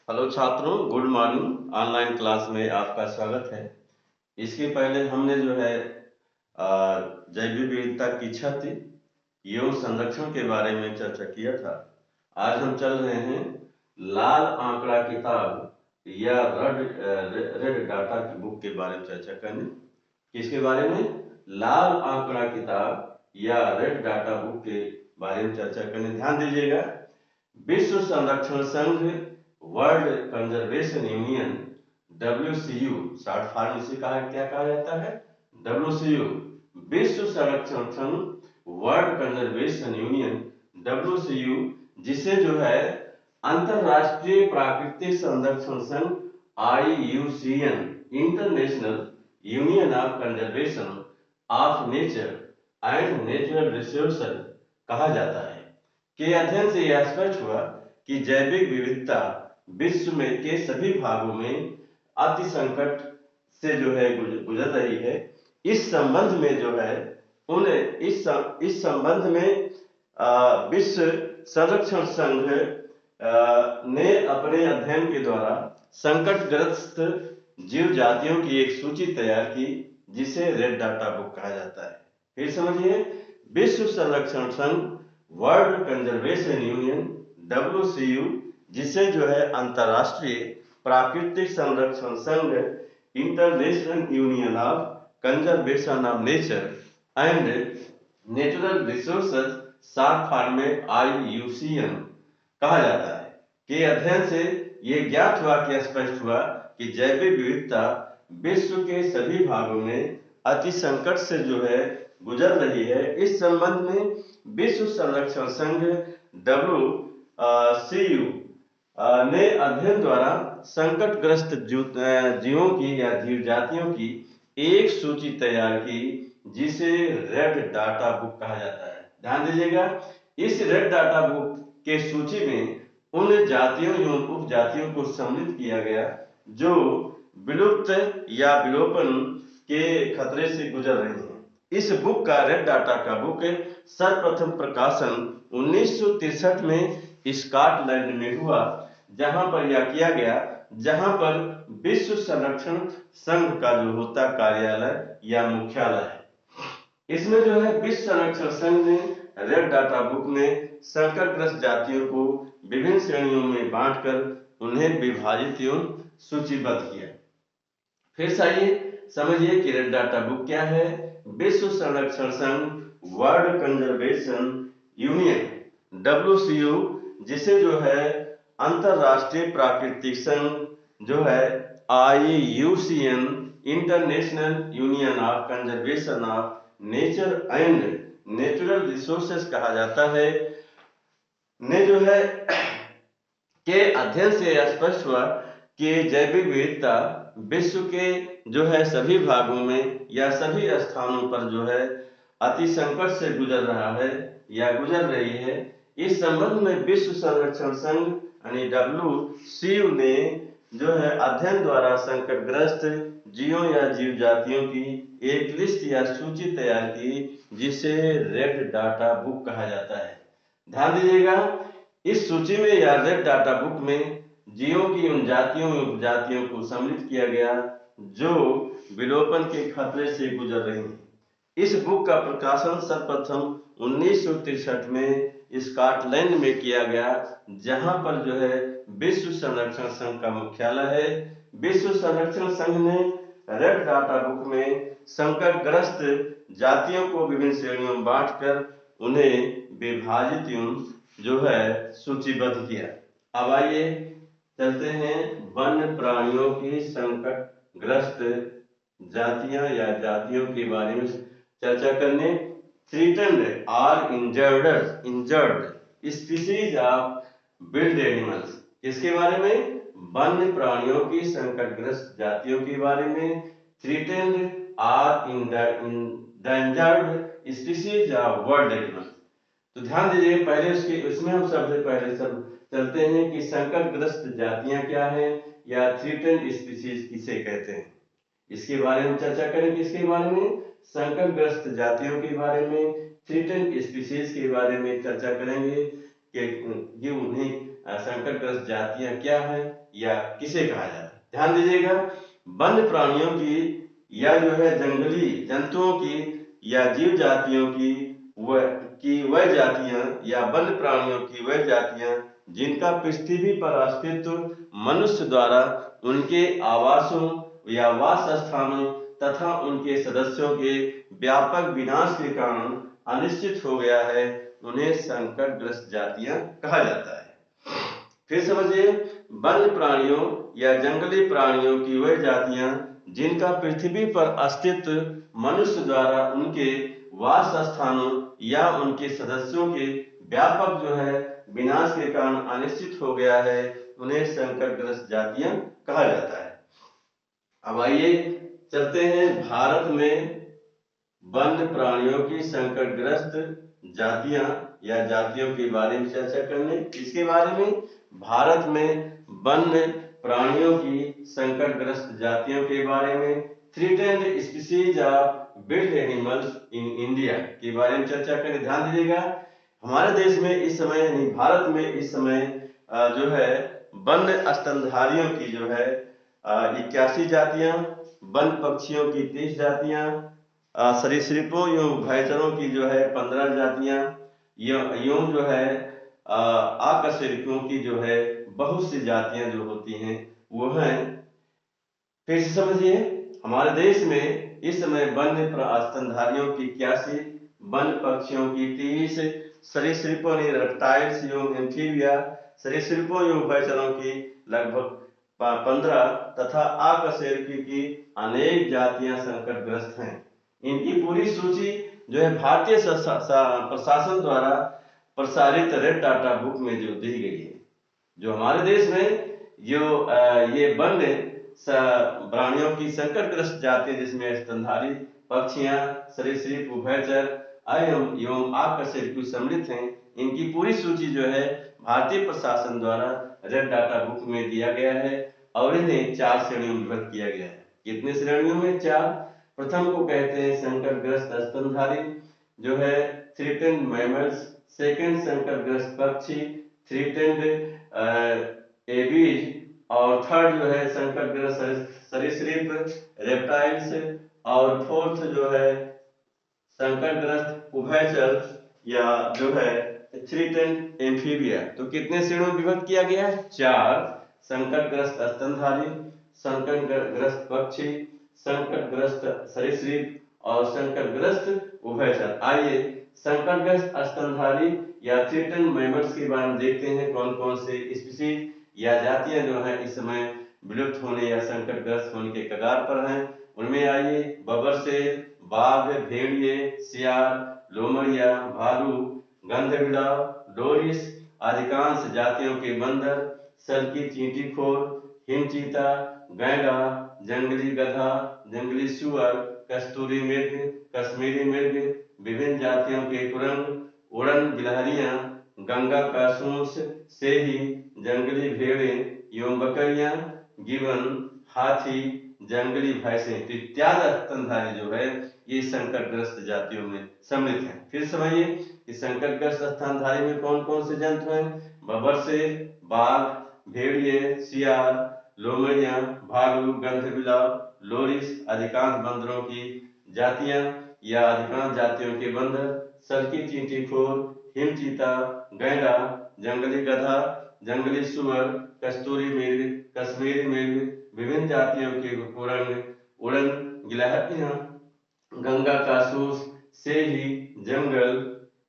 Hello छात्रों, good morning. Online class में आपका स्वागत है। इसके पहले हमने जो है जैव विविधता की क्षति एवं संरक्षण के बारे में चर्चा किया था। आज हम चल रहे हैं लाल आंकड़ा किताब या रेड डाटा की बुक के बारे में चर्चा करने। किसके बारे में? लाल आंकड़ा किताब या रेड डाटा बुक के बारे में चर्चा करने। ध्यान दीजिएगा, विश्व संरक्षण संघ, world conservation union, WCU, short form इसे क्या कहा जाता है? WCU, विश्व संरक्षण संघ, वर्ल्ड कंजर्वेशन यूनियन, WCU, जिसे जो है अंतरराष्ट्रीय प्राकृतिक संरक्षण संघ, IUCN, international union of conservation of nature and natural resources कहा जाता है, के अध्ययन से यह स्पष्ट हुआ कि जैविक विविधता विश्व में के सभी भागों में अति संकट से जो है गुजर रही है। इस संबंध में जो है इस संबंध में विश्व संरक्षण संघ ने अपने अध्ययन के द्वारा संकटग्रस्त जीव जातियों की एक सूची तैयार की, जिसे रेड डाटा बुक कहा जाता है। फिर समझिए, विश्व संरक्षण संघ, वर्ल्ड कंजर्वेशन यूनियन, WCU, जिसे जो है अंतरराष्ट्रीय प्राकृतिक संरक्षण संघ, international union of conservation of nature and natural resources, short form में IUCN कहा जाता है, के अध्ययन से ये ज्ञात हुआ कि स्पष्ट हुआ कि जैविक विविधता विश्व के सभी भागों में अति संकट से जो है गुजर रही है। इस संबंध में विश्व संरक्षण संघ, WCU, ने अध्ययन द्वारा संकटग्रस्त जीवों की या जीव जातियों की एक सूची तैयार की, जिसे रेड डाटा बुक कहा जाता है। ध्यान दीजिएगा, इस रेड डाटा बुक के सूची में उन जातियों एवं उपजातियों को सम्मिलित किया गया जो विलुप्त या विलोपन के खतरे से गुजर रही हैं। इस बुक का, रेड डाटा का बुक, सर्वप्रथम प्रकाशन 1963 में स्कॉटलैंड में हुआ, जहां पर यह किया गया, जहां पर विश्व संरक्षण संघ का जो होता कार्यालय या मुख्यालय है। इसमें जो है विश्व संरक्षण संघ ने रेड डाटा बुक में संकटग्रस्त जातियों को विभिन्न श्रेणियों में बांटकर उन्हें विभाजित एवं सूचीबद्ध किया। फिर समझिए कि रेड डाटा बुक क्या है। विश्व संरक्षण संघ, वर्ल्ड कंजर्वेशन यूनियन, WCU, जिसे जो है अंतरराष्ट्रीय प्राकृतिक संघ जो है IUCN, international union of conservation of nature and natural resources कहा जाता है, ने जो है के अध्ययन से स्पष्ट हुआ कि जैविक विविधता विश्व के जो है सभी भागों में या सभी स्थानों पर जो है अति संकट से गुजर रहा है या गुजर रही है। इस संबंध में विश्व संरक्षण संघ यानी WCU ने जो है अध्ययन द्वारा संकटग्रस्त जीवों या जीव जातियों की एक लिस्ट या सूची तैयार की, जिसे रेड डाटा बुक कहा जाता है। ध्यान दीजिएगा, इस सूची में या रेड डाटा बुक में जीवों की उन जातियों एवं उपजातियों को सम्मिलित किया गया जो विलोपन के खतरे से गुजर रही हैं। इस बुक का प्रकाशन सर्वप्रथम 1963 में स्कॉटलैंड में किया गया, जहां पर जो है विश्व संरक्षण संघ का मुख्यालय है। विश्व संरक्षण संघ ने रेड डाटा बुक में संकटग्रस्त जातियों को विभिन्न श्रेणियों में बांटकर उन्हें विभाजित एवं जो है सूचीबद्ध किया। अब आइए चलते हैं वन्य प्राणियों की संकटग्रस्त जातियां या जातियों के बारे में चर्चा करने। थ्रेटन्ड और endangered species of wild animals, इसके बारे में वन्य प्राणियों की संकटग्रस्त जातियों के बारे में। थ्रेटन्ड और endangered species of world animals. तो ध्यान दीजिए, पहले उसमें हम सबसे पहले चलते हैं कि संकटग्रस्त जातियां क्या हैं या थ्रेटन्ड स्पीशीज किसे कहते हैं, इसके बारे में चर्चा करेंगे। इसके बारे में संकटग्रस्त जातियों के बारे में, थ्रेटन्ड स्पीशीज के बारे में चर्चा करेंगे कि उन्हें संकटग्रस्त जातियां क्या हैं या किसे कहा जाता है। ध्यान दीजिएगा, वन्य प्राणियों की या जो है जंगली जंतुओं की या जीव जातियों की वह जातियां या वन्य प्राणियों की वह जातियां जिनका पृथ्वी पर अस्तित्व मनुष्य द्वारा उनके आवासों या वास स्थानों तथा उनके सदस्यों के व्यापक विनाश के कारण अनिश्चित हो गया है, उन्हें संकटग्रस्त जातियां कहा जाता है। फिर समझिए, वन्य प्राणियों या जंगली प्राणियों की वह जातियां जिनका पृथ्वी पर अस्तित्व मनुष्य द्वारा उनके वास स्थानों या उनके सदस्यों के व्यापक जो है विनाश के कारण अनिश्चित हो गया है, उन्हें संकटग्रस्त जातियां कहा जाता है। अब आइए चलते हैं भारत में वन्य प्राणियों की संकटग्रस्त जातियां या जातियों के बारे में चर्चा करने। इसके बारे में भारत में वन्य प्राणियों की संकटग्रस्त जातियों के बारे में, threatened species of wild animals in India के बारे में चर्चा करें। ध्यान दीजिएगा, हमारे देश में इस समय यानी भारत में इस समय जो है वन्य स्तनधारियों की जो है 81 जातियां, वन पक्षियों की 30 जातियां, सरीसृपों एवं भयचरों की जो है 15 जातियां, एवं जो है आकशेरुकियों की जो है बहुत सी जातियां जो होती हैं वो हैं। फिर से समझिए, हमारे देश में इस समय वन्य स्तनधारियों की 81, वन पक्षियों की 30, सरीसृपों रेप्टाइल्स एवं एम्फीबिया सरीसृपों एवं भयचरों की लगभग 15 तथा आकशेरुकी की अनेक जातियां संकटग्रस्त हैं। इनकी पूरी सूची जो है भारतीय प्रशासन द्वारा प्रसारित रेड डाटा बुक में जो दी गई है। जो हमारे देश में जो ये वन्य प्राणियों की संकटग्रस्त जाति जिसमें स्तनधारी पक्षियां, सरीसृप, उभयचर एवं आकशेरुकी सम्मिलित हैं, इनकी पूरी सूची जो है भारतीय प्रशासन द्वारा रेड डाटा बुक में दिया गया है और इन्हें 4 श्रेणियों में विभक्त किया गया है। कितने श्रेणियों में? 4। प्रथम को कहते हैं संकटग्रस्त स्तनधारी जो है थ्रेटेंड मैमल्स, सेकंड संकटग्रस्त पक्षी थ्रेटेंड एबीज, और थर्ड जो है संकटग्रस्त सरीसृप रेप्टाइल्स, और फोर्थ जो है संकटग्रस्त उभयचर या जो है थ्रेटेंड एम्फीबिया। तो कितने श्रेणियों में विभक्त किया गया है? 4। संकटग्रस्त स्तनधारी, संकटग्रस्त पक्षी, संकटग्रस्त सरीसृप और संकटग्रस्त उभयचर। आइए संकटग्रस्त स्तनधारी या थ्रेटेंड मैमल्स के बारे में देखते हैं, कौन कौन से स्पीशीज या जातियां जो है इस समय विलुप्त होने या संकटग्रस्त होने के कगार पर हैं। उनमें आइए बबरशेर, बाघ, भेड़िए, सियार, लोमड़िया, भालू, गंधविलाव, लोरिस, अधिकांश जातियों के बंदर, सल्की चींटीखोर, हिमचीता, गैंडा, जंगली गधा, जंगली सुअर, कस्तूरी मृग, कश्मीरी मृग, विभिन्न जातियों के कुरंग, उड़न गिलहरियां, गंगा का सूंस, सेही, जंगली भेड़ें एवं बकरियां, गिबन, हाथी, जंगली भैंसें इत्यादि स्तनधारी जो है ये संकटग्रस्त जातियों में सम्मिलित हैं। फिर समझिए कि संकटग्रस्त स्तनधारी में कौन कौन से जंतु हैं? बबरशेर, बाघ, भेड़िए, सियार, लोमड़िया, भालू, गंधविलाव, लोरिस, अधिकांश बंदरों की जातियां या अधिकांश जातियों के बंदर, सल्की चींटीखोर, हिमचीता, गैंडा, जंगली गधा, जंगली सुअर, कस्तूरी मृग, कश्मीरी मृग, विभिन्न जातियों के कुरंग, उड़न गिलहरियां, गंगा का सूस, सेही,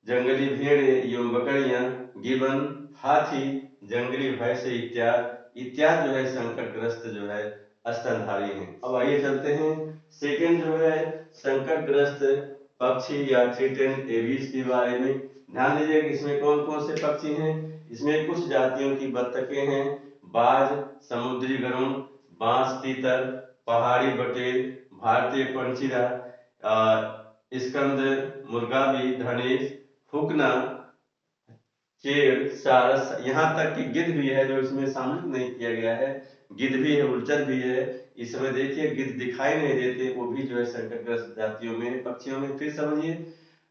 जंगली भेड़ें एवं बकरियां, गिबन, हाथी, जंगली भैंसे इत्यादि जो है संकटग्रस्त जो है स्तनधारी हैं। अब आइए चलते हैं सेकंड जो है संकटग्रस्त पक्षी या थ्रेटेंड एबीज के बारे में। ध्यान दीजिए कि इसमें कौन कौन से पक्षी हैं। इसमें कुछ जातियों की बत्तखें हैं, बाज, समुद्री गरुड़, बांस तीतर, पहाड़ी बटेर, भारतीय पंचीरा, स्कंद, मुर्गाबी, धनेश, फुकना, चेड़, सारस, यहाँ तक कि गिद्ध भी है जो इसमें शामिल नहीं किया गया है। गिद्ध भी है, उलचर भी है। इस समय देखिए गिद्ध दिखाई नहीं देते, वो भी जो है संकटग्रस्त जातियों में पक्षियों में। फिर समझिए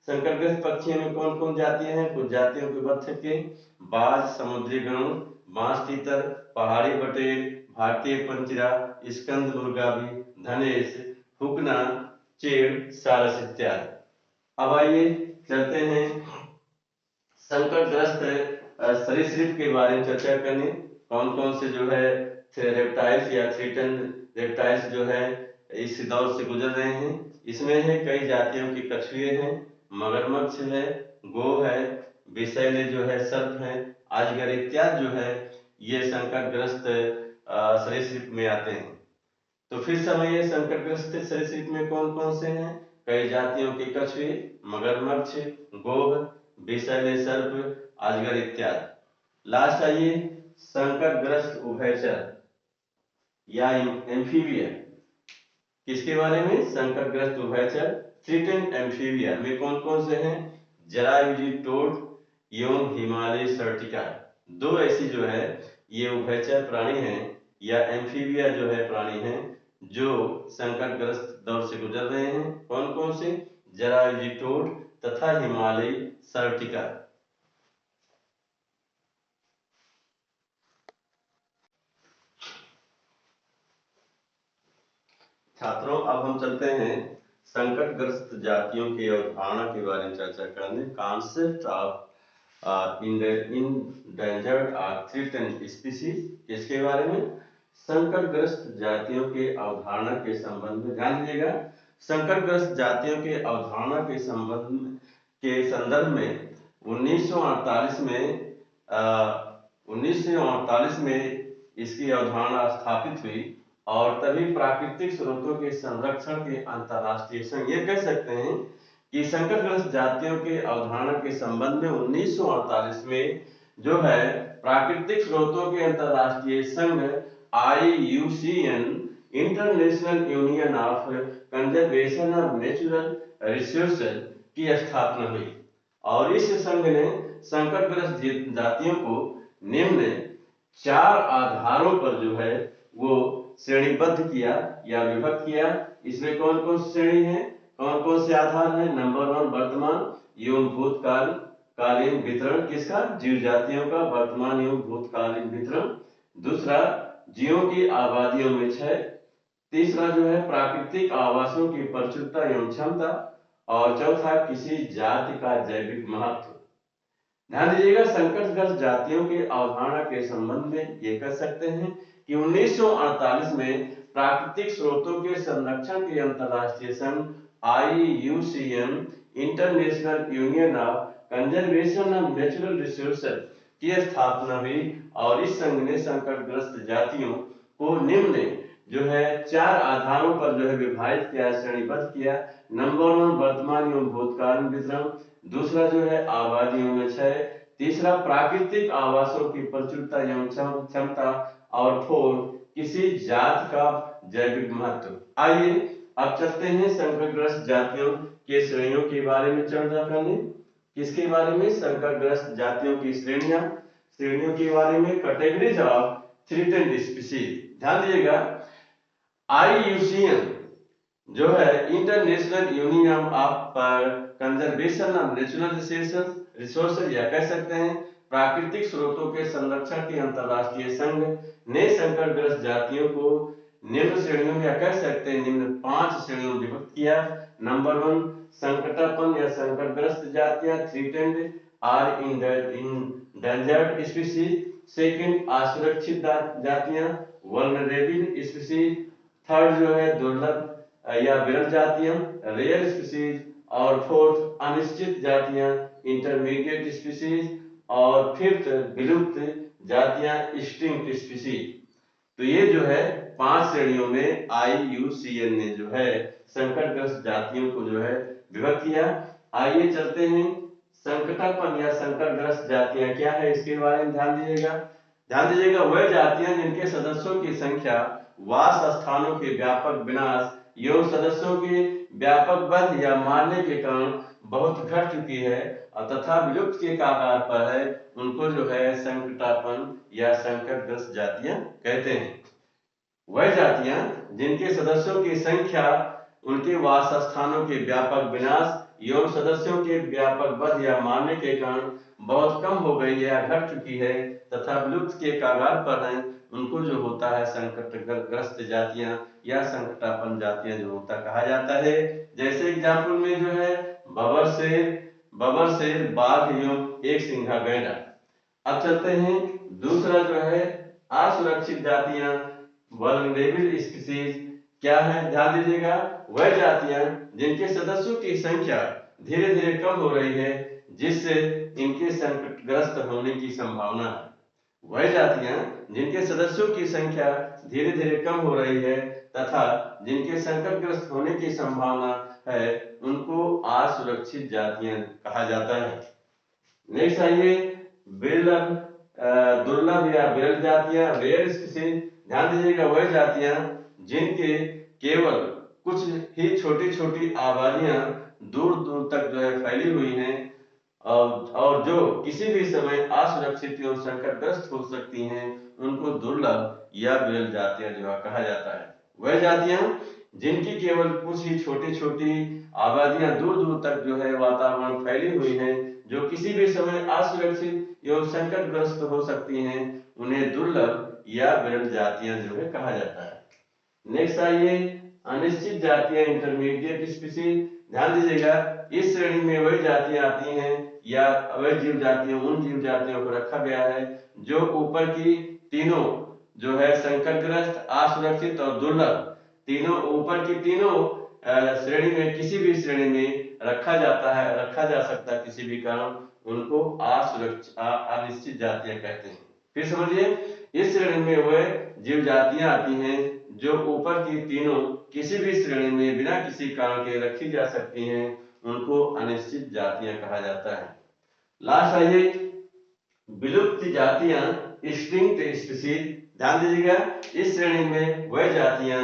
संकटग्रस्त पक्षियों में कौन कौन जातियां हैं। कुछ जातियों के बत्तखें, बाज, समुद्री गरुड़, बांस तीतर, पहाड़ी बटेर, भारतीय पंचिरा, स्कंद मुर्गा भी, धनेश, हुकना, चेड़, सारस इत्यादि। अब आइए चलते हैं संकटग्रस्त सरीसृप के बारे में चर्चा करने। कौन कौन से जो है रेप्टाइल्स या थ्रेटन्ड रेप्टाइल्स जो है इस दौर से गुजर रहे हैं। इसमें है कई जातियों के कछुए हैं, मगरमच्छ है, गो है, विषैले जो है सर्प है, अजगर इत्यादि जो है ये संकटग्रस्त सरीसृप में आते हैं। तो फिर समझिए संकटग्रस्त सरीसृप में कौन कौन से हैं। कई जातियों के कछुए, मगरमच्छ, गोह, विषैले सर्प, अजगर इत्यादि। लास्ट आइए संकटग्रस्त उभयचर या एम्फीबिया। किसके बारे में? संकटग्रस्त उभयचर थ्रेटेंड एम्फीबिया में कौन कौन से हैं? जरायुजी टोड एवं हिमालय सर्टिका। दो ऐसी जो है ये उभयचर प्राणी हैं या एम्फीबिया जो है प्राणी हैं जो संकटग्रस्त दौर से गुजर रहे हैं। कौन कौन से? जरायुजी टोड तथा हिमालय सर्टिका। छात्रों अब हम चलते हैं संकटग्रस्त जातियों की अवधारणा के बारे में चर्चा करने। कॉन्सेप्ट ऑफ इंडेंजर्ड और थ्रेटेंड स्पीशीज। इसके बारे में संकटग्रस्त जातियों के अवधारणा के संबंध में ध्यान दीजिएगा। संकटग्रस्त जातियों के अवधारणा के संदर्भ में 1948 में इसकी अवधारणा स्थापित हुई और तभी प्राकृतिक स्रोतों के संरक्षण के अंतरराष्ट्रीय संघ, ये कह सकते हैं कि संकटग्रस्त जातियों के अवधारणा के संबंध में 1948 में जो है प्राकृतिक स्रोतों के अंतरराष्ट्रीय संघ IUCN international union of conservation of natural resources की स्थापना हुई और इस संघ ने संकटग्रस्त जातियों को निम्न 4 आधारों पर जो है वो श्रेणीबद्ध किया या विभक्त किया। इसमें कौन कौन सी श्रेणी है, कौन कौन से आधार है? नंबर 1 वर्तमान एवं भूतकालीन वितरण। किसका? जीव जातियों का वर्तमान एवं भूतकालीन वितरण। दूसरा जीवों की आबादियों में क्षय। तीसरा जो है प्राकृतिक आवासों की प्रचुरता एवं क्षमता। और चौथा किसी जाति का जैविक महत्व। ध्यान दीजिएगा संकटग्रस्त जातियों के अवधारणा के संबंध में ये कह सकते हैं कि 1948 में प्राकृतिक स्रोतों के संरक्षण के अंतरराष्ट्रीय संघ IUCN international union of conservation of natural resources की स्थापना हुई और इस संघ ने संकटग्रस्त जातियों को निम्न जो है 4 आधारों पर जो है विभाजित किया, श्रेणीबद्ध किया। नंबर 1 वर्तमान एवं भूतकालीन वितरण। दूसरा जो है आबादियों में क्षय। तीसरा प्राकृतिक आवासों की प्रचुरता एवं क्षमता। और 4 किसी जात का जैविक महत्व। आइए अब चलते हैं संकटग्रस्त जातियों के श्रेणियों के बारे में चर्चा करने। किसके बारे में? संकटग्रस्त जातियों की श्रेणियों के बारे में। Categories of threatened species. ध्यान दीजिएगा IUCN जो है international union of conservation of natural resources या कह सकते हैं प्राकृतिक स्रोतों के संरक्षण के अंतरराष्ट्रीय संघ ने संकटग्रस्त जातियों को निम्न श्रेणियों या कह सकते हैं निम्न 5 श्रेणियों में विभक्त किया। नंबर 1 संकटापन्न या संकटग्रस्त जातियां threatened or endangered species. Second असुरक्षित जातियां वल्नरेबल स्पीशीज। थर्ड जो है दुर्लभ या विरल जातियां रेयर स्पीशीज। और फोर्थ अनिश्चित जातियां इंटरमीडिएट स्पीशीज। और फिफ्थ विलुप्त जातियां एक्सटिंक्ट स्पीशीज। तो ये जो है 5 श्रेणियों में IUCN ने जो है संकटग्रस्त जातियों को जो है विभक्त किया। आइए चलते हैं संकटापन्न या संकटग्रस्त जातियां क्या है इसके बारे में ध्यान दीजिएगा। वह जातियां जिनके सदस्यों की संख्या वास स्थानों के व्यापक विनाश एवं सदस्यों के व्यापक वध या मारने के कारण बहुत घट चुकी है तथा विलुप्त के कगार पर है, उनको जो है संकटापन्न या संकटग्रस्त जातियां कहते हैं। वह जातियां जिनके सदस्यों की संख्या उनके वास स्थानों के व्यापक विनाश एवं सदस्यों के व्यापक वध या मारने के कारण बहुत कम हो गई या घट चुकी है तथा विलुप्त के कगार पर हैं, उनको जो होता है संकटग्रस्त जातियां या संकटापन्न जातियां जो होता कहा जाता है। जैसे एग्जाम्पल में जो है बबर शेर, बाघ एवं एक सिंघा गैंडा। अब चलते हैं दूसरा जो है असुरक्षित जातियां, वल्नरेबल स्पीशीज क्या है, ध्यान दीजिएगा। वह जातियां जिनके सदस्यों की संख्या धीरे धीरे कम हो रही है जिससे इनके संकटग्रस्त होने की संभावना है। वह जातियां जिनके सदस्यों की संख्या धीरे धीरे कम हो रही है तथा जिनके संकटग्रस्त होने की संभावना है उनको असुरक्षित जातियां कहा जाता है। नेक्स्ट आइए दुर्लभ या विरल जातियां, रेयर स्पीशीज। ध्यान दीजिएगा, वह जातियां जिनके केवल कुछ ही छोटी छोटी आबादियां दूर दूर तक जो है फैली हुई हैं और जो किसी भी समय असुरक्षित एवं संकटग्रस्त हो सकती हैं, उनको दुर्लभ या विरल जातियां जो है कहा जाता है। वह जातियां जिनकी केवल कुछ ही छोटी छोटी आबादियां दूर दूर तक जो है वातावरण फैली हुई हैं, जो किसी भी समय असुरक्षित एवं संकटग्रस्त हो सकती हैं, उन्हें दुर्लभ या विरल जातियां जो है कहा जाता है। नेक्स्ट आइए अनिश्चित जातियां, इंटरमीडिएट स्पीशीज। ध्यान दीजिएगा, इस श्रेणी में वही जातियां आती हैं या वह जीव जातियां, उन जीव जातियों को रखा गया है जो ऊपर की तीनों जो है संकटग्रस्त, असुरक्षित और दुर्लभ, तीनों ऊपर की तीनों श्रेणी में किसी भी श्रेणी में रखा जा सकता है किसी भी कारण, उनको अनिश्चित जातियां कहते हैं। फिर समझिए, इस श्रेणी में वह जीव जातियां आती हैं जो ऊपर की तीनों किसी भी श्रेणी में बिना किसी कारण के रखी जा सकती हैं, उनको अनिश्चित जातियां कहा जाता है। लास्ट आइए विलुप्त जातियां, एक्सटिंक्ट स्पीशीज। ध्यान दीजिएगा, इस श्रेणी में वह जातियां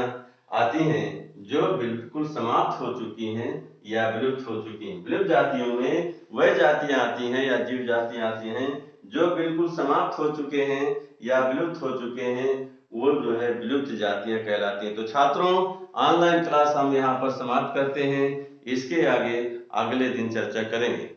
आती हैं जो बिल्कुल समाप्त हो चुकी हैं या विलुप्त हो चुकी हैं। विलुप्त जातियों में वह जातियां आती हैं या जीव जातियां आती हैं जो बिल्कुल समाप्त हो चुके हैं या विलुप्त हो चुके हैं, वो जो है विलुप्त जातियां कहलाती हैं। तो छात्रों, ऑनलाइन क्लास हम यहाँ पर समाप्त करते हैं, इसके आगे अगले दिन चर्चा करेंगे।